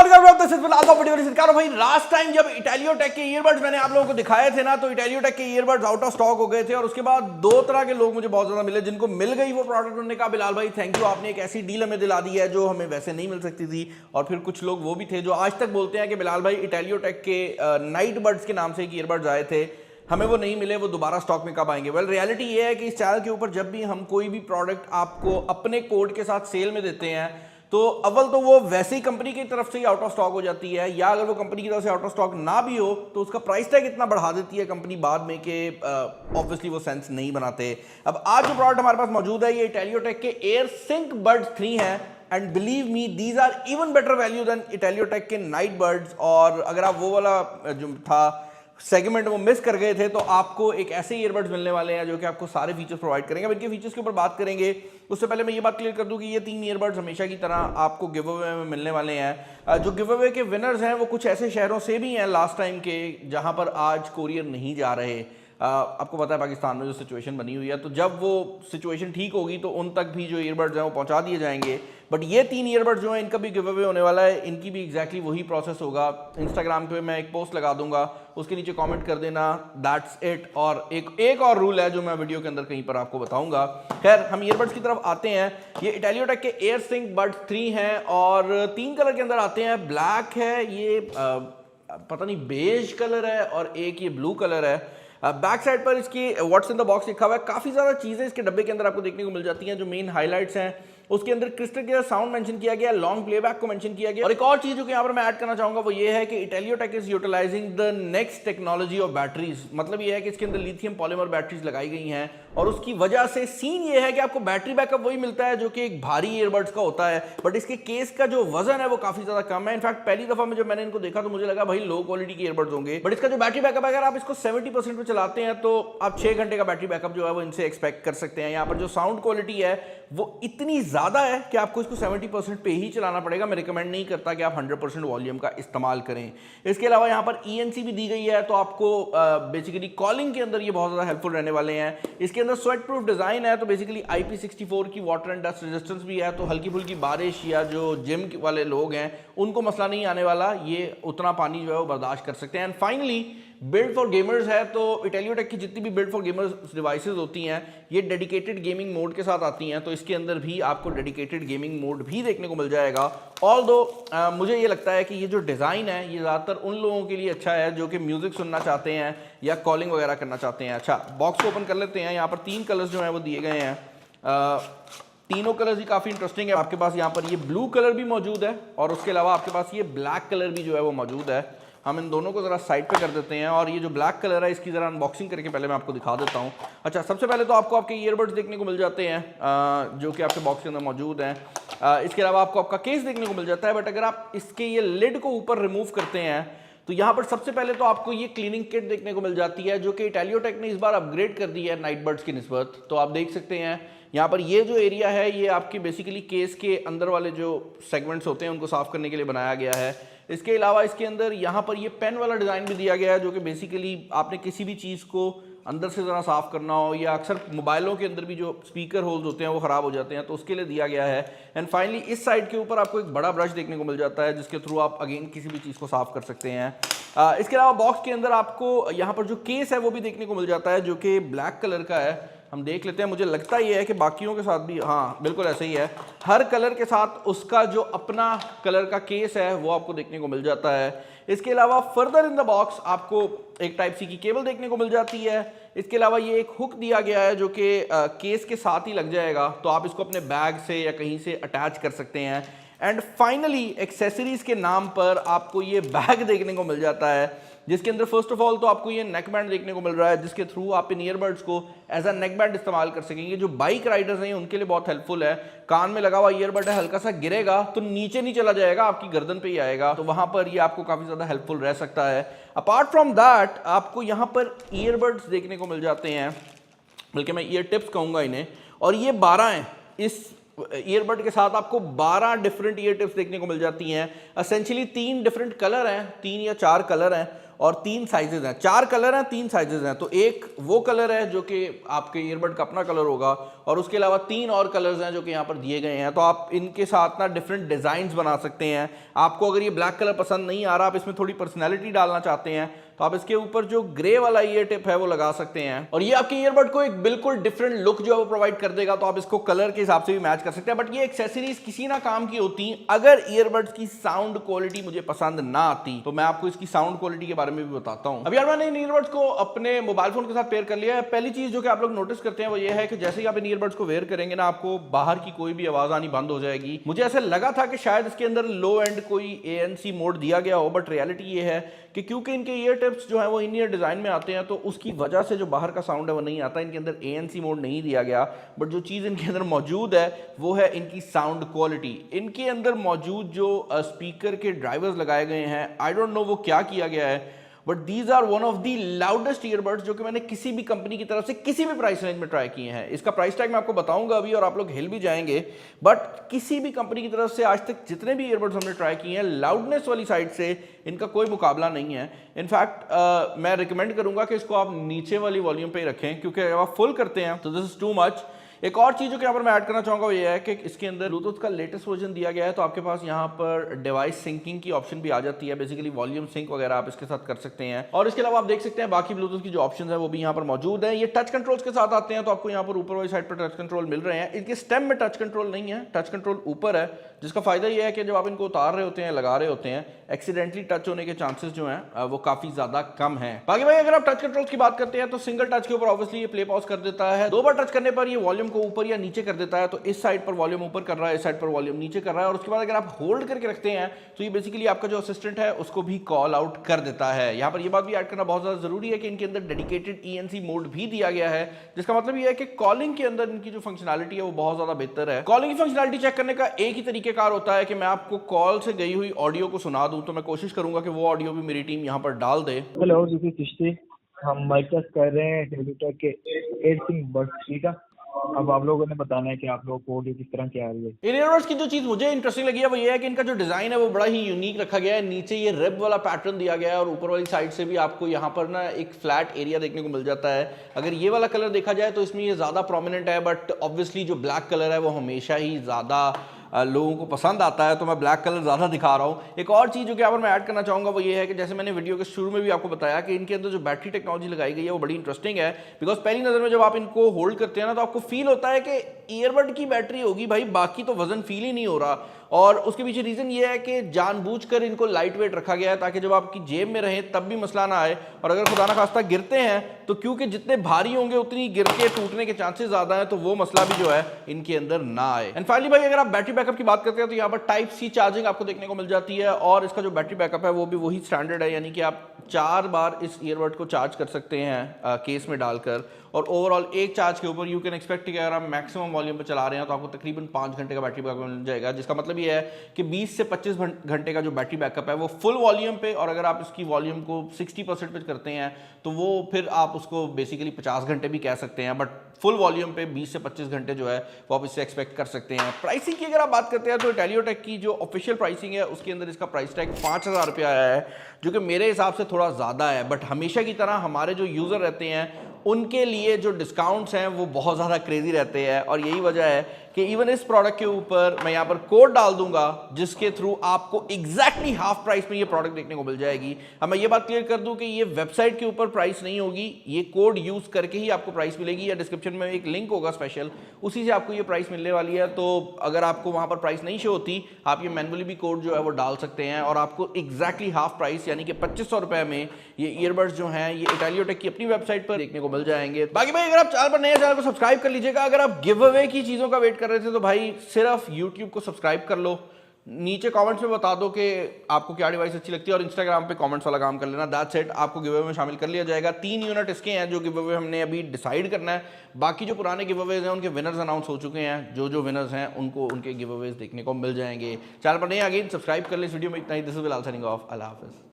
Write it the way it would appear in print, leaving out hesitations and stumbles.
भाई last time जब इटैलियोटेक के ईयरबड्स मैंने आप लोगों को दिखाए थे ना, तो इटैलियोटेक के ईयरबड्स आउट ऑफ स्टॉक हो गए थे और उसके बाद दो तरह के लोग मुझे बहुत ज्यादा मिले। जिनको मिल गई वो प्रोडक्ट, उन्होंने कहा बिलाल भाई थैंक यू, आपने एक ऐसी डील हमें दिला दी है जो हमें वैसे नहीं मिल सकती थी। और फिर कुछ लोग वो भी थे जो आज तक बोलते हैं कि बिलाल भाई इटैलियोटेक के नाइट बर्ड्स के नाम से एक ईयरबड्स आए थे, हमें वो नहीं मिले, वो दोबारा स्टॉक में कब आएंगे। वेल रियलिटी ये है कि इस चैनल के ऊपर जब भी हम कोई भी प्रोडक्ट आपको अपने कोड के साथ सेल में देते हैं तो अव्वल तो वो वैसे ही कंपनी की तरफ से ही आउट ऑफ स्टॉक हो जाती है, या अगर वो कंपनी की तरफ से आउट ऑफ स्टॉक ना भी हो तो उसका प्राइस टैग इतना बढ़ा देती है कंपनी बाद में कि ऑब्वियसली वो सेंस नहीं बनाते। अब आज जो प्रोडक्ट हमारे पास मौजूद है ये इटैलियोटेक के एयर सिंक बड्स 3 हैं and believe me these are even better value than इटैलियोटेक के नाइट बर्ड्स। और अगर आप वो वाला जो था सेगमेंट वो मिस कर गए थे तो आपको एक ऐसे ईयरबड्स मिलने वाले हैं जो कि आपको सारे फीचर्स प्रोवाइड करेंगे। अब इनके फीचर्स के ऊपर बात करेंगे उससे पहले मैं ये बात क्लियर कर दूं कि ये 3 ईयरबड्स हमेशा की तरह आपको गिव अवे में मिलने वाले हैं। जो गिव अवे के विनर्स हैं वो कुछ ऐसे शहरों से भी हैं लास्ट टाइम के जहां पर आज कोरियर नहीं जा रहे। आपको पता है पाकिस्तान में जो सिचुएशन बनी हुई है, तो जब वो सिचुएशन ठीक होगी तो उन तक भी जो ईयरबड्स हैं वो पहुंचा दिए जाएंगे। बट ये 3 ईयरबड्स जो हैं इनका भी गिव अवे होने वाला है, इनकी भी एग्जैक्टली वही प्रोसेस होगा। इंस्टाग्राम पे मैं एक पोस्ट लगा दूंगा, उसके नीचे कमेंट कर देना दैट्स इट। और एक और रूल है जो मैं वीडियो के अंदर कहीं पर आपको बताऊंगा। खैर हम ईयरबड्स की तरफ आते हैं। ये इटैलियोटेक के एयर सिंक बड्स 3 हैं और 3 कलर के अंदर आते हैं। ब्लैक है, ये पता नहीं बेज कलर है, और एक ये ब्लू कलर है। बैक साइड पर इसकी व्हाट्स इन द बॉक्स लिखा हुआ है। काफी ज्यादा चीजें इसके डब्बे के अंदर आपको देखने को मिल जाती हैं। जो मेन हाइलाइट्स हैं उसके अंदर क्रिस्टल क्लियर साउंड मेंशन किया गया, लॉन्ग प्लेबैक को मेंशन किया गया। और एक और चीज जो कि यहाँ पर मैं ऐड करना चाहूंगा वो ये है कि इटैलियोटेक is utilizing the next technology of batteries. मतलब ये है कि इसके अंदर लिथियम पॉलीमर बैटरीज लगाई गई हैं और उसकी वजह से सीन ये है कि आपको बैटरी बैकअप वही मिलता है जो कि एक भारी ईयरबड्स का होता है, बट इसके केस का जो वजन है वो काफी ज्यादा कम है। इनफैक्ट पहली दफा में जब मैंने इनको देखा तो मुझे लगा भाई लो क्वालिटी के ईयरबड्स होंगे, बट इसका जो बैटरी बैकअप अगर आप इसको 70% पे चलाते हैं तो आप 6 घंटे का बैटरी बैकअप जो है वो इनसे एक्सपेक्ट कर सकते हैं। यहाँ पर जो साउंड क्वालिटी है वो इतनी ज्यादा है कि आपको इसको 70% पे ही चलाना पड़ेगा। मैं रिकमेंड नहीं करता कि आप 100% वॉल्यूम का इस्तेमाल करें। इसके अलावा यहाँ पर ENC भी दी गई है, तो आपको बेसिकली कॉलिंग के अंदर ये बहुत ज़्यादा हेल्पफुल रहने वाले हैं। इसके अंदर स्वेट प्रूफ डिज़ाइन है, तो बेसिकली IP64 की वाटर एंड डस्ट रेजिस्टेंस भी है, तो हल्की फुल्की बारिश या जो जिम वाले लोग हैं उनको मसला नहीं आने वाला, ये उतना पानी जो है वो बर्दाश्त कर सकते हैं। And finally build for gamers है, तो इटैलियोटेक की जितनी भी बिल्ड फॉर गेमर्स डिवाइसेस होती हैं ये डेडिकेटेड गेमिंग मोड के साथ आती हैं, तो इसके अंदर भी आपको डेडिकेटेड गेमिंग मोड भी देखने को मिल जाएगा। ऑल्दो मुझे ये लगता है कि ये जो डिज़ाइन है ये ज़्यादातर उन लोगों के लिए अच्छा है जो कि म्यूज़िक सुनना चाहते हैं या कॉलिंग वगैरह करना चाहते हैं। अच्छा, बॉक्स को ओपन कर लेते हैं। यहाँ पर 3 कलर्स जो हैं वो दिए गए हैं। तीनों कलर्स ही काफ़ी इंटरेस्टिंग है। आपके पास यहाँ पर ये ब्लू कलर भी मौजूद है और उसके अलावा आपके पास ये ब्लैक कलर भी जो है वो मौजूद है। हम इन दोनों को ज़रा साइड पे कर देते हैं और ये जो ब्लैक कलर है इसकी ज़रा अनबॉक्सिंग करके पहले मैं आपको दिखा देता हूँ। अच्छा, सबसे पहले तो आपको आपके ईयरबड्स देखने को मिल जाते हैं जो कि आपके बॉक्स के अंदर मौजूद हैं। इसके अलावा आपको आपका केस देखने को मिल जाता है, बट अगर आप इसके ये लिड को ऊपर रिमूव करते हैं तो यहाँ पर सबसे पहले तो आपको ये क्लीनिंग किट देखने को मिल जाती है जो कि इटैलियोटेक ने इस बार अपग्रेड कर दी है नाइट बर्ड्स की निस्बत। तो आप देख सकते हैं यहाँ पर ये जो एरिया है ये आपके बेसिकली केस के अंदर वाले जो सेगमेंट्स होते हैं उनको साफ करने के लिए बनाया गया है। इसके अलावा इसके अंदर यहाँ पर ये पेन वाला डिज़ाइन भी दिया गया है जो कि बेसिकली आपने किसी भी चीज़ को अंदर से ज़रा साफ़ करना हो, या अक्सर मोबाइलों के अंदर भी जो स्पीकर होल्स होते हैं वो ख़राब हो जाते हैं तो उसके लिए दिया गया है। एंड फाइनली इस साइड के ऊपर आपको एक बड़ा ब्रश देखने को मिल जाता है जिसके थ्रू आप अगेन किसी भी चीज़ को साफ़ कर सकते हैं। इसके अलावा बॉक्स के अंदर आपको यहाँ पर जो केस है वो भी देखने को मिल जाता है जो कि ब्लैक कलर का है। हम देख लेते हैं, मुझे लगता ये है कि बाकियों के साथ भी हाँ बिल्कुल ऐसे ही है। हर कलर के साथ उसका जो अपना कलर का केस है वो आपको देखने को मिल जाता है। इसके अलावा फर्दर इन द बॉक्स आपको एक टाइप सी की केबल देखने को मिल जाती है। इसके अलावा ये एक हुक दिया गया है जो कि केस के साथ ही लग जाएगा, तो आप इसको अपने बैग से या कहीं से अटैच कर सकते हैं। एंड फाइनली एक्सेसरीज के नाम पर आपको ये बैग देखने को मिल जाता है जिसके अंदर फर्स्ट ऑफ ऑल तो आपको ये नेक बैंड देखने को मिल रहा है जिसके थ्रू आप इन ईयरबड्स को एज अ नेक बैंड इस्तेमाल कर सकेंगे। जो बाइक राइडर्स हैं उनके लिए बहुत हेल्पफुल है। कान में लगा हुआ ईयरबड है, हल्का सा गिरेगा तो नीचे नहीं चला जाएगा, आपकी गर्दन पे ही आएगा, तो वहां पर ये आपको काफी ज्यादा हेल्पफुल रह सकता है। अपार्ट फ्रॉम दैट आपको यहाँ पर ईयरबड्स देखने को मिल जाते हैं, बल्कि मैं ईयर टिप्स कहूँगा इन्हें, और ये 12 हैं। इस ईयरबड के साथ आपको 12 डिफरेंट ईयर टिप्स देखने को मिल जाती हैं। असेंशियली 3 डिफरेंट कलर हैं, 3 या 4 कलर हैं, और 3 साइजेज हैं, 4 कलर हैं, 3 साइजेज हैं। तो एक वो कलर है जो कि आपके ईयरबड का अपना कलर होगा, और उसके अलावा 3 और कलर्स हैं जो कि यहाँ पर दिए गए हैं। तो आप इनके साथ ना डिफरेंट डिजाइन बना सकते हैं। आपको अगर ये ब्लैक कलर पसंद नहीं आ रहा, आप इसमें थोड़ी पर्सनैलिटी डालना चाहते हैं, तो आप इसके ऊपर जो ग्रे वाला ईयर टिप है वो लगा सकते हैं, और ये आपके ईयरबड को एक बिल्कुल डिफरेंट लुक जो है वो प्रोवाइड कर देगा। तो आप इसको कलर के हिसाब से भी मैच कर सकते हैं। बट ये एक्सेसरीज किसी ना काम की होती अगर ईयरबड्स की साउंड क्वालिटी मुझे पसंद ना आती। तो मैं आपको इसकी साउंड क्वालिटी के बारे में भी बताता हूं। अब यार मैंने इन ईयरबड्स को अपने मोबाइल फोन के साथ पेयर कर लिया है। पहली चीज जो कि आप लोग नोटिस करते हैं वो ये है कि जैसे ही आप इन ईयरबड्स को वेयर करेंगे ना, आपको बाहर की कोई भी आवाज आनी बंद हो जाएगी। मुझे ऐसा लगा था कि शायद इसके अंदर लो एंड कोई ANC मोड दिया गया हो, बट रियलिटी ये है कि क्योंकि इनके ईयर टिप्स जो है वो इन ईयर डिजाइन में आते हैं, तो उसकी वजह से जो बाहर का साउंड है वो नहीं आता। इनके अंदर ANC मोड नहीं दिया गया, बट जो चीज़ इनके अंदर मौजूद है वो है इनकी साउंड क्वालिटी। इनके अंदर मौजूद जो स्पीकर के ड्राइवर्स लगाए गए हैं, आई डोंट नो वो क्या किया गया है, but these are one of the loudest earbuds जो कि मैंने किसी भी कंपनी की तरफ से किसी भी प्राइस रेंज में ट्राई किए हैं। इसका प्राइस टैग मैं आपको बताऊंगा अभी और आप लोग हिल भी जाएंगे, बट किसी भी कंपनी की तरफ से आज तक जितने भी ईयरबड्स हमने ट्राई किए हैं, लाउडनेस वाली साइड से इनका कोई मुकाबला नहीं है। इनफैक्ट मैं रिकमेंड करूंगा कि इसको आप नीचे वाली वॉल्यूम पे ही रखें, क्योंकि अगर आप फुल करते हैं तो दिस इज टू मच। एक और चीज़ जो कि यहाँ पर मैं ऐड करना चाहूँगा वो ये है कि इसके अंदर ब्लूटूथ का लेटेस्ट वर्जन दिया गया है, तो आपके पास यहाँ पर डिवाइस सिंकिंग की ऑप्शन भी आ जाती है। बेसिकली वॉल्यूम सिंक वगैरह आप इसके साथ कर सकते हैं, और इसके अलावा आप देख सकते हैं बाकी ब्लूटूथ की जो ऑप्शन है वो भी यहाँ पर मौजूद है। ये टच कंट्रोल्स के साथ आते हैं, तो आपको यहाँ पर ऊपर वाली साइड पर टच कंट्रोल मिल रहे हैं। इनके स्टेम में टच कंट्रोल नहीं है, टच कंट्रोल ऊपर है, जिसका फायदा ये है कि जब आप इनको उतार रहे होते हैं, लगा रहे होते हैं, एक्सीडेंटली टच होने के चांसेस जो हैं वो काफी ज्यादा कम है। बाकी भाई अगर आप टच कंट्रोल्स की बात करते हैं तो सिंगल टच के ऊपर ऑब्वियसली ये प्ले पॉज कर देता है। 2 बार टच करने पर ये वॉल्यूम को ऊपर या नीचे कर देता है। तो इस साइड पर वॉल्यूम ऊपर कर रहा है, इस साइड पर वॉल्यूम नीचे कर रहा है, और उसके बाद अगर आप होल्ड करके रखते हैं तो ये बेसिकली आपका जो असिस्टेंट है उसको भी कॉल आउट कर देता है। यहाँ पर ये बात भी ऐड करना बहुत ज्यादा जरूरी है कि इनके अंदर डेडिकेटेड ENC मोड भी दिया गया है, जिसका मतलब ये है कि कॉलिंग के अंदर इनकी जो फंक्शनैलिटी है वो बहुत ज्यादा बेहतर है। कॉलिंग की फंक्शनैलिटी चेक करने का एक ही तरीकेकार होता है कि मैं आपको कॉल से गई हुई ऑडियो को सुना दूं, तो मैं कोशिश करूंगा कि वो ऑडियो भी मेरी टीम यहाँ पर डाल दे। Hello, this is Chishti. हम माइक टेस्ट कर रहे हैं टेलीटॉक के 8 सिंग बड्स, ठीक है। अब आप लोगों ने बताना है कि आप लोगों को ऑडियो किस तरह की आ रही है। इन ईयरबड्स की जो चीज मुझे इंटरेस्टिंग लगी है वो ये है कि इनका जो डिजाइन है वो बड़ा ही यूनिक रखा गया है। नीचे ये रिब वाला पैटर्न दिया गया है, और ऊपर वाली साइड से भी आपको यहाँ पर ना एक फ्लैट एरिया देखने को मिल जाता है। अगर ये वाला कलर देखा जाए तो इसमें ये ज्यादा प्रोमिनेंट है, बट ऑब्वियसली जो ब्लैक कलर है वो हमेशा ही ज्यादा लोगों को पसंद आता है, तो मैं ब्लैक कलर ज़्यादा दिखा रहा हूँ। एक और चीज़ जो कि यहाँ पर मैं ऐड करना चाहूँगा वो ये है कि जैसे मैंने वीडियो के शुरू में भी आपको बताया कि इनके अंदर जो बैटरी टेक्नोलॉजी लगाई गई है वो बड़ी इंटरेस्टिंग है। बिकॉज पहली नज़र में जब आप इनको होल्ड करते हैं ना, तो आपको फील होता है कि ईयरबड की बैटरी होगी भाई, बाकी तो वजन फील ही नहीं हो रहा। और उसके पीछे रीज़न ये है कि जानबूझकर इनको लाइट वेट रखा गया है ताकि जब आपकी जेब में रहें तब भी मसला ना आए, और अगर खुदा ना खास्ता गिरते हैं तो क्योंकि जितने भारी होंगे उतनी गिर के टूटने के चांसेस ज़्यादा हैं, तो वो मसला भी जो है इनके अंदर ना आए। एंड फाइनली भाई अगर आप बैटरी बैकअप की बात करते हैं तो यहाँ पर टाइप C चार्जिंग आपको देखने को मिल जाती है, और इसका जो बैटरी बैकअप है वो भी वही स्टैंडर्ड है, यानी कि आप 4 बार इस ईयरबड को चार्ज कर सकते हैं केस में डालकर। और ओवरऑल एक चार्ज के ऊपर यू कैन एक्सपेक्ट कि अगर आप मैक्सिमम वॉल्यूम पे चला रहे हैं तो आपको तकरीबन 5 घंटे का बैटरी बैकअप मिल जाएगा, जिसका मतलब ये है कि 20 से 25 घंटे का जो बैटरी बैकअप है वो फुल वॉल्यूम पे, और अगर आप इसकी वॉल्यूम को 60% पे करते हैं तो वो फिर आप उसको बेसिकली 50 घंटे भी कह सकते हैं, बट फुल वॉल्यूम पे 20 से 25 घंटे जो है वो आप इससे एक्सपेक्ट कर सकते हैं। प्राइसिंग की अगर आप बात करते हैं तो इटैलियोटेक की जो ऑफिशियल प्राइसिंग है उसके अंदर इसका प्राइस टैग 5000 रुपये आया है, जो कि मेरे हिसाब से थोड़ा ज़्यादा है। बट हमेशा की तरह हमारे जो यूज़र रहते हैं उनके लिए जो डिस्काउंट्स हैं वो बहुत ज़्यादा क्रेजी रहते हैं, और यही वजह है कि इवन इस प्रोडक्ट के ऊपर मैं यहाँ पर कोड डाल दूंगा जिसके थ्रू आपको एग्जैक्टली हाफ प्राइस में ये प्रोडक्ट देखने को मिल जाएगी। अब मैं ये बात क्लियर कर दूं कि ये वेबसाइट के ऊपर प्राइस नहीं होगी, ये कोड यूज करके ही आपको प्राइस मिलेगी, या डिस्क्रिप्शन में एक लिंक होगा स्पेशल, उसी से आपको ये प्राइस मिलने वाली है। तो अगर आपको वहां पर प्राइस नहीं शो होती, आप ये मैनुअली भी कोड जो है वो डाल सकते हैं, और आपको एग्जैक्टली हाफ प्राइस यानी कि 2500 रुपए में ये ईयरबड्स जो हैं ये इटैलियोटेक की अपनी वेबसाइट पर देखने को मिल जाएंगे। बाकी भाई अगर आप चैनल पर नए चैनल को सब्सक्राइब कर लीजिएगा। अगर आप गिव अवे की चीजों का वेट कर रहे थे तो भाई सिर्फ YouTube को सब्सक्राइब कर लो, नीचे कमेंट्स में बता दो कि आपको क्या डिवाइस अच्छी लगती है, और इंस्टाग्राम पे कमेंट्स वाला काम कर लेना। दैट्स इट, आपको गिव अवे में शामिल कर लिया जाएगा। 3 यूनिट इसके हैं जो गिव अवे हमने अभी डिसाइड करना है। बाकी जो पुराने गिव अवेज हैं उनके विनर्स अनाउंस हो चुके हैं, जो विनर्स हैं उनको उनके गिव अवेज देखने को मिल जाएंगे। चैनल पर नए अगेन सब्सक्राइब कर ले। इस वीडियो में इतना ही। This is Bilal signing off. अल्लाह हाफिज़।